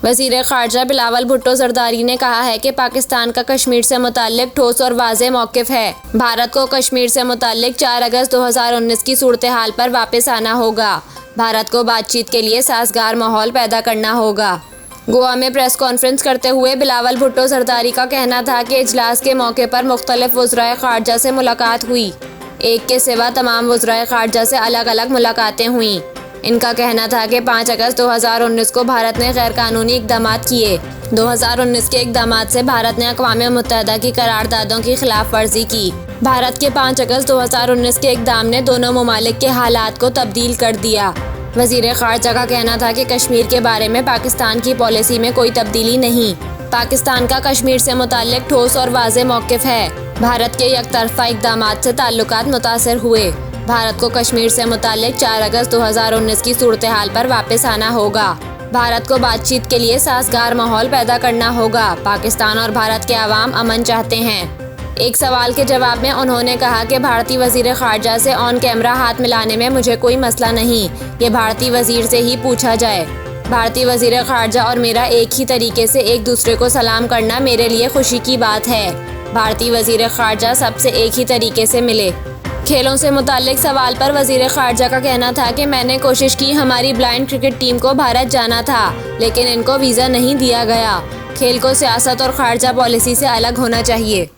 वज़ीर ख़ारजा बिलावल भुट्टो ज़रदारी ने कहा है कि पाकिस्तान का कश्मीर से मुताल्लिक ठोस और वाज़ेह मौक़िफ़ है। भारत को कश्मीर से मुताल्लिक 4 अगस्त 2019 की सूरत हाल पर वापस आना होगा। भारत को बातचीत के लिए साज़गार माहौल पैदा करना होगा। गोवा में प्रेस कॉन्फ्रेंस करते हुए बिलावल भुट्टो ज़रदारी का कहना था कि इजलास के मौके पर मुख्तलिफ वज़राए ख़ारजा से मुलाकात हुई। एक के सिवा तमाम वज़राए ख़ारजा से अलग अलग मुलाकातें हुईं। इनका कहना था कि 5 अगस्त 2019 को भारत ने गैर कानूनी इक़दामात किए। 2019 के इक़दामात से भारत ने अक़वाम मुत्तहिदा की करारदादों की खिलाफ वर्जी की। भारत के 5 अगस्त 2019 के इक़दाम ने दोनों ममालिक के हालात को तब्दील कर दिया। वज़ीर ख़ारजा का कहना था कि कश्मीर के बारे में पाकिस्तान की पॉलिसी में कोई तब्दीली नहीं। पाकिस्तान का कश्मीर से मुताल्लिक ठोस और वाज़ेह मौक़िफ़ है। भारत के यकतरफ़ा इक़दामात से ताल्लुकात मुतासर हुए। भारत को कश्मीर से मुताल्लिक 4 अगस्त 2019 की सूरत हाल पर वापस आना होगा। भारत को बातचीत के लिए साज़गार माहौल पैदा करना होगा। पाकिस्तान और भारत के अवाम अमन चाहते हैं। एक सवाल के जवाब में उन्होंने कहा कि भारतीय वज़ीर ख़ारजा से ऑन कैमरा हाथ मिलाने में मुझे कोई मसला नहीं, ये भारतीय वज़ीर से ही पूछा जाए। भारतीय वज़ीर ख़ारजा और मेरा एक ही तरीके से एक दूसरे को सलाम करना मेरे लिए खुशी की बात है। भारतीय वज़ीर ख़ारजा सबसे एक ही तरीके से मिले। खेलों से मुताल्लिक सवाल पर वज़ीर ख़ारजा का कहना था कि मैंने कोशिश की, हमारी ब्लाइंड क्रिकेट टीम को भारत जाना था, लेकिन इनको वीज़ा नहीं दिया गया। खेल को सियासत और ख़ारजा पॉलिसी से अलग होना चाहिए।